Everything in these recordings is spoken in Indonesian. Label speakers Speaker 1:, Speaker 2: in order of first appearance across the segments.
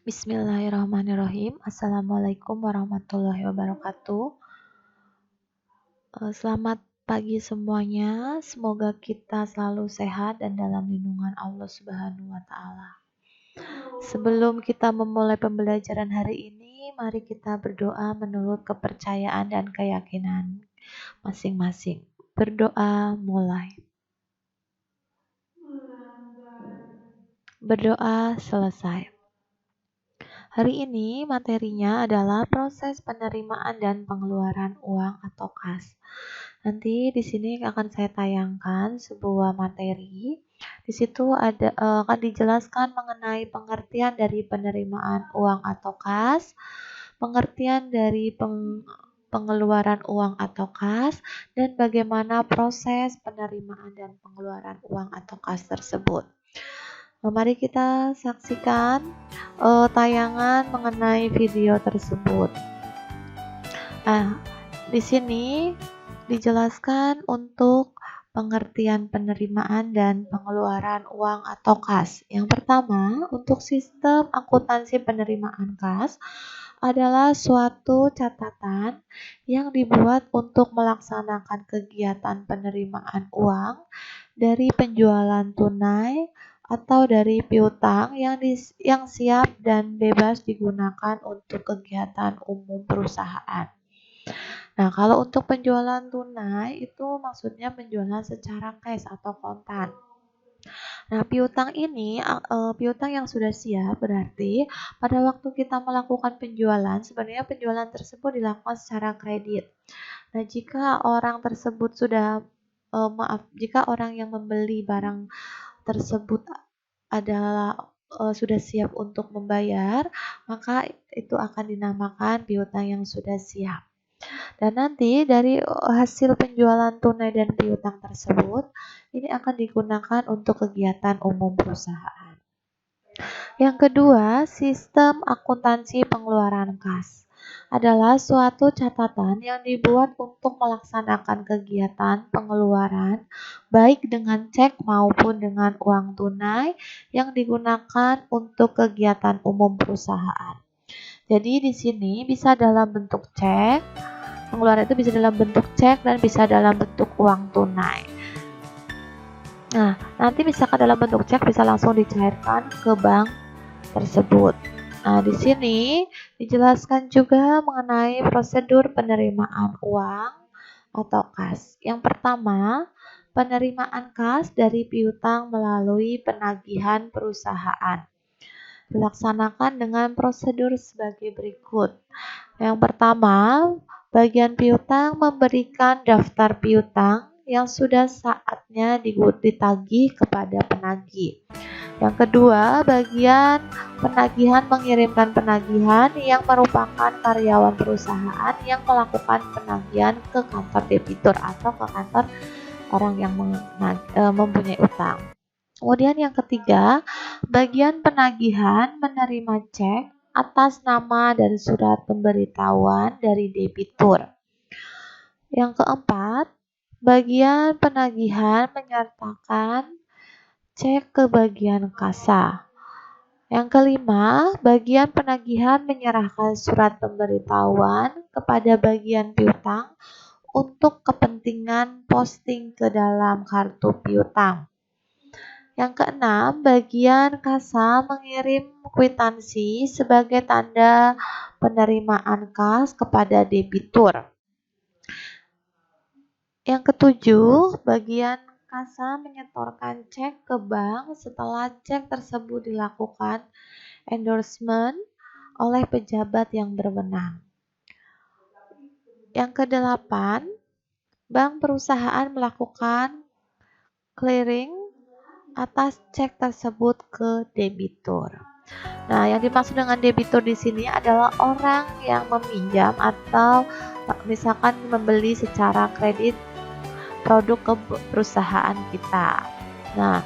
Speaker 1: Bismillahirrahmanirrahim. Assalamualaikum warahmatullahi wabarakatuh. Selamat pagi semuanya. Semoga kita selalu sehat dan dalam lindungan Allah Subhanahu wa Ta'ala. Sebelum kita memulai pembelajaran hari ini, mari kita berdoa menurut kepercayaan dan keyakinan masing-masing. Berdoa mulai. Berdoa selesai. Hari ini materinya adalah proses penerimaan dan pengeluaran uang atau kas. Nanti di sini akan saya tayangkan sebuah materi. Di situ akan dijelaskan mengenai pengertian dari penerimaan uang atau kas, pengertian dari pengeluaran uang atau kas, dan bagaimana proses penerimaan dan pengeluaran uang atau kas tersebut. Mari kita saksikan tayangan mengenai video tersebut. Di sini dijelaskan untuk pengertian penerimaan dan pengeluaran uang atau kas. Yang pertama, untuk sistem akuntansi penerimaan kas adalah suatu catatan yang dibuat untuk melaksanakan kegiatan penerimaan uang dari penjualan tunai atau dari piutang yang siap dan bebas digunakan untuk kegiatan umum perusahaan. Nah, kalau untuk penjualan tunai itu maksudnya penjualan secara cash atau kontan. Nah, piutang ini, piutang yang sudah siap berarti pada waktu kita melakukan penjualan, sebenarnya penjualan tersebut dilakukan secara kredit. Nah, jika orang tersebut jika orang yang membeli barang tersebut adalah sudah siap untuk membayar, maka itu akan dinamakan piutang yang sudah siap. Dan nanti dari hasil penjualan tunai dan piutang tersebut, ini akan digunakan untuk kegiatan umum perusahaan. Yang kedua, sistem akuntansi pengeluaran kas adalah suatu catatan yang dibuat untuk melaksanakan kegiatan pengeluaran baik dengan cek maupun dengan uang tunai yang digunakan untuk kegiatan umum perusahaan. Jadi di sini bisa dalam bentuk cek, pengeluaran itu bisa dalam bentuk cek dan bisa dalam bentuk uang tunai. Nah, nanti misalkan dalam bentuk cek bisa langsung dicairkan ke bank tersebut. Nah, di sini dijelaskan juga mengenai prosedur penerimaan uang atau kas. Yang pertama, penerimaan kas dari piutang melalui penagihan perusahaan. Dilaksanakan dengan prosedur sebagai berikut. Yang pertama, bagian piutang memberikan daftar piutang yang sudah saatnya ditagih kepada penagih. Yang kedua, bagian penagihan mengirimkan penagihan yang merupakan karyawan perusahaan yang melakukan penagihan ke kantor debitur atau ke kantor orang yang mempunyai utang. Kemudian yang ketiga, bagian penagihan menerima cek atas nama dan surat pemberitahuan dari debitur. Yang keempat, bagian penagihan menyertakan cek ke bagian kasa. Yang kelima, bagian penagihan menyerahkan surat pemberitahuan kepada bagian piutang untuk kepentingan posting ke dalam kartu piutang. Yang keenam, bagian kasa mengirim kwitansi sebagai tanda penerimaan kas kepada debitur. Yang ketujuh, bagian kasa menyetorkan cek ke bank setelah cek tersebut dilakukan endorsement oleh pejabat yang berwenang. Yang kedelapan, bank perusahaan melakukan clearing atas cek tersebut ke debitur. Nah, yang dimaksud dengan debitur di sini adalah orang yang meminjam atau misalkan membeli secara kredit produk ke perusahaan kita. Nah,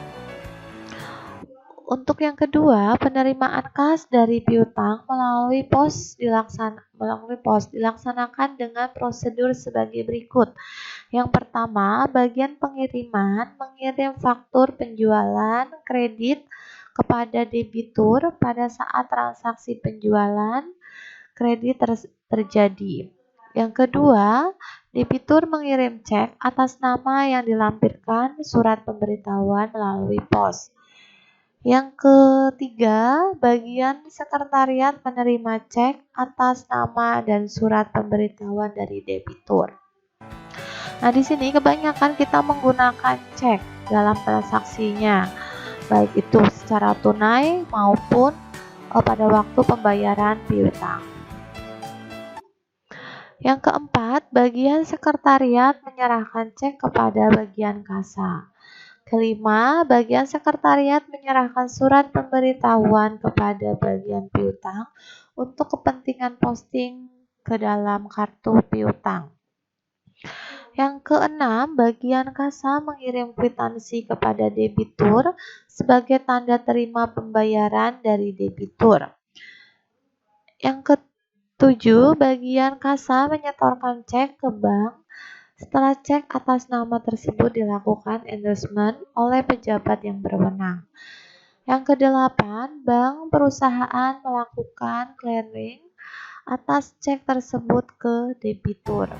Speaker 1: untuk yang kedua, penerimaan kas dari piutang melalui pos dilaksanakan dengan prosedur sebagai berikut. Yang pertama, bagian pengiriman mengirim faktur penjualan kredit kepada debitur pada saat transaksi penjualan kredit terjadi. Yang kedua, debitur mengirim cek atas nama yang dilampirkan surat pemberitahuan melalui pos. Yang ketiga, bagian sekretariat menerima cek atas nama dan surat pemberitahuan dari debitur. Nah, di sini kebanyakan kita menggunakan cek dalam transaksinya, baik itu secara tunai maupun pada waktu pembayaran piutang. Yang keempat, bagian sekretariat menyerahkan cek kepada bagian kasa. Kelima, bagian sekretariat menyerahkan surat pemberitahuan kepada bagian piutang untuk kepentingan posting ke dalam kartu piutang. Yang keenam, bagian kasa mengirim kwitansi kepada debitur sebagai tanda terima pembayaran dari debitur. Yang ketujuh, bagian kasa menyetorkan cek ke bank setelah cek atas nama tersebut dilakukan endorsement oleh pejabat yang berwenang. Yang kedelapan, bank perusahaan melakukan clearing atas cek tersebut ke debitur.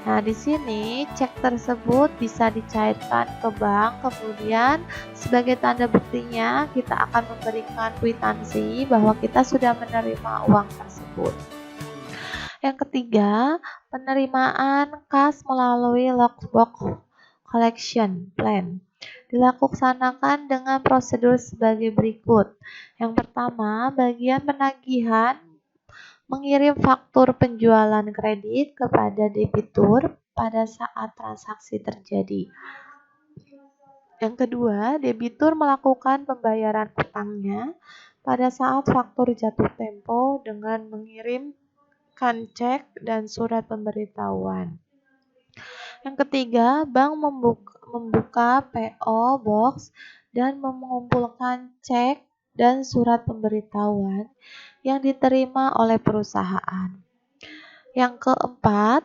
Speaker 1: Nah, di sini cek tersebut bisa dicairkan ke bank, kemudian sebagai tanda buktinya kita akan memberikan kwitansi bahwa kita sudah menerima uang tersebut. Yang ketiga, penerimaan kas melalui lockbox collection plan dilaksanakan dengan prosedur sebagai berikut. Yang pertama, bagian penagihan mengirim faktur penjualan kredit kepada debitur pada saat transaksi terjadi. Yang kedua, debitur melakukan pembayaran utangnya pada saat faktur jatuh tempo dengan mengirim cek dan surat pemberitahuan. Yang ketiga, bank membuka PO Box dan mengumpulkan cek dan surat pemberitahuan yang diterima oleh perusahaan. Yang keempat,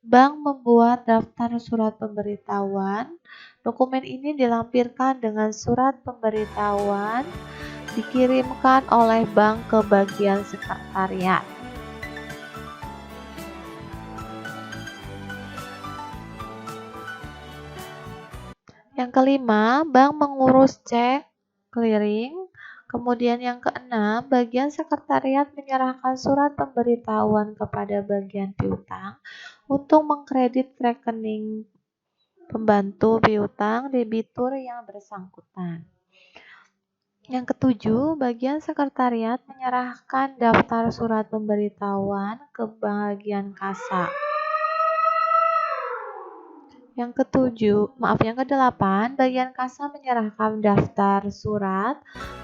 Speaker 1: bank membuat daftar surat pemberitahuan. Dokumen ini dilampirkan dengan surat pemberitahuan dikirimkan oleh bank ke bagian sekretariat. Yang kelima, bank mengurus cek clearing. Kemudian yang keenam, bagian sekretariat menyerahkan surat pemberitahuan kepada bagian piutang untuk mengkredit rekening pembantu piutang debitur yang bersangkutan. Yang ketujuh, bagian sekretariat menyerahkan daftar surat pemberitahuan ke bagian kasa. Yang kedelapan, bagian kasa menyerahkan daftar surat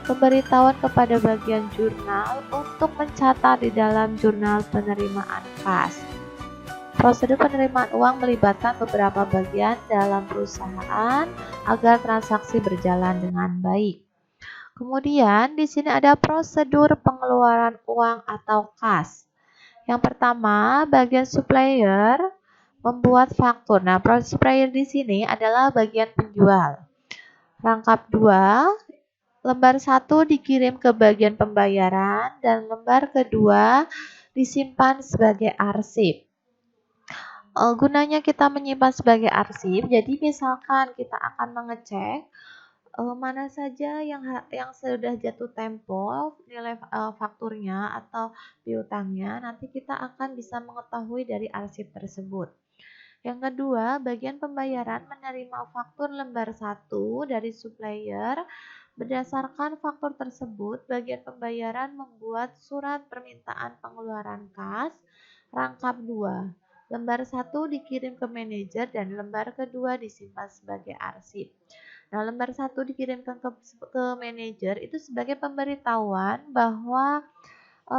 Speaker 1: pemberitahuan kepada bagian jurnal untuk mencatat di dalam jurnal penerimaan kas. Prosedur penerimaan uang melibatkan beberapa bagian dalam perusahaan agar transaksi berjalan dengan baik. Kemudian di sini ada prosedur pengeluaran uang atau kas. Yang pertama, bagian supplier membuat faktur. Nah, supplier di sini adalah bagian penjual. Rangkap 2, lembar 1 dikirim ke bagian pembayaran dan lembar kedua disimpan sebagai arsip. Gunanya kita menyimpan sebagai arsip, jadi misalkan kita akan mengecek mana saja yang sudah jatuh tempo nilai fakturnya atau piutangnya, nanti kita akan bisa mengetahui dari arsip tersebut. Yang kedua, bagian pembayaran menerima faktur lembar 1 dari supplier. Berdasarkan faktur tersebut, bagian pembayaran membuat surat permintaan pengeluaran kas rangkap 2. Lembar 1 dikirim ke manajer dan lembar kedua disimpan sebagai arsip. Nah, lembar 1 dikirimkan ke manajer itu sebagai pemberitahuan bahwa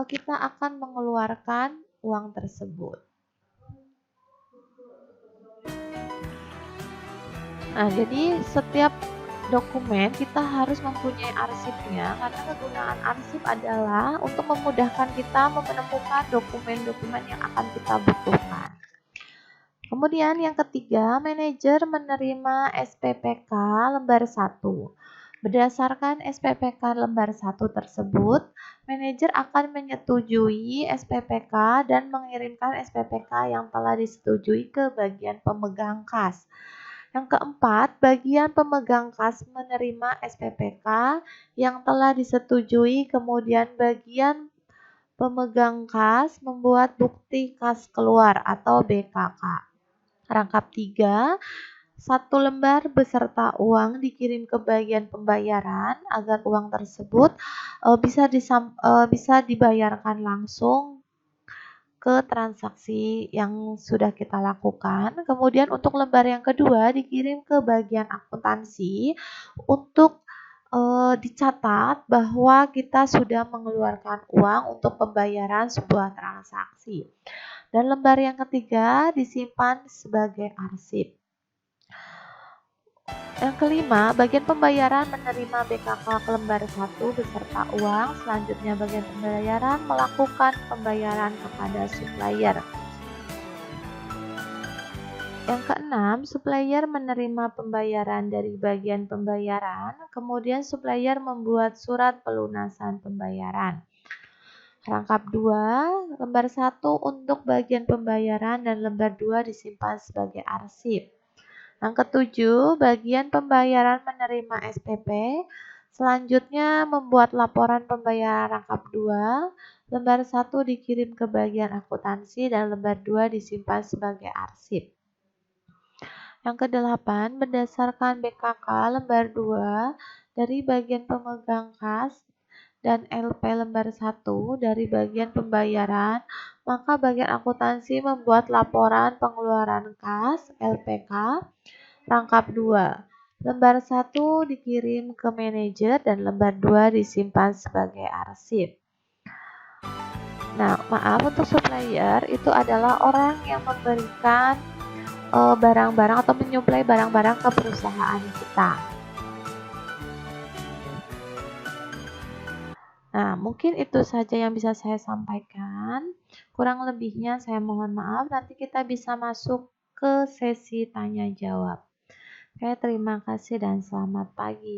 Speaker 1: kita akan mengeluarkan uang tersebut. Nah, jadi setiap dokumen kita harus mempunyai arsipnya karena kegunaan arsip adalah untuk memudahkan kita menemukan dokumen-dokumen yang akan kita butuhkan. Kemudian yang ketiga, manajer menerima SPPK lembar 1. Berdasarkan SPPK lembar 1 tersebut, manajer akan menyetujui SPPK dan mengirimkan SPPK yang telah disetujui ke bagian pemegang kas. Yang keempat, bagian pemegang kas menerima SPPK yang telah disetujui, kemudian bagian pemegang kas membuat bukti kas keluar atau BKK. Rangkap 3, 1 lembar beserta uang dikirim ke bagian pembayaran agar uang tersebut bisa dibayarkan langsung ke transaksi yang sudah kita lakukan. Kemudian untuk lembar yang kedua dikirim ke bagian akuntansi untuk dicatat bahwa kita sudah mengeluarkan uang untuk pembayaran sebuah transaksi. Dan lembar yang ketiga disimpan sebagai arsip. Yang kelima, bagian pembayaran menerima BKK ke lembar 1 beserta uang. Selanjutnya bagian pembayaran melakukan pembayaran kepada supplier. Yang keenam, supplier menerima pembayaran dari bagian pembayaran, kemudian supplier membuat surat pelunasan pembayaran. Rangkap 2, lembar 1 untuk bagian pembayaran dan lembar 2 disimpan sebagai arsip. Yang ketujuh, bagian pembayaran menerima SPP, selanjutnya membuat laporan pembayaran rangkap 2, lembar 1 dikirim ke bagian akuntansi dan lembar 2 disimpan sebagai arsip. Yang kedelapan, berdasarkan BKK lembar 2 dari bagian pemegang kas dan LP lembar 1 dari bagian pembayaran, maka bagian akuntansi membuat laporan pengeluaran kas LPK rangkap 2. Lembar 1 dikirim ke manajer dan lembar 2 disimpan sebagai arsip. Nah, maaf, untuk supplier itu adalah orang yang memberikan barang-barang atau menyuplai barang-barang ke perusahaan kita. Nah, mungkin itu saja yang bisa saya sampaikan. Kurang lebihnya saya mohon maaf. Nanti kita bisa masuk ke sesi tanya jawab. Oke, terima kasih dan selamat pagi.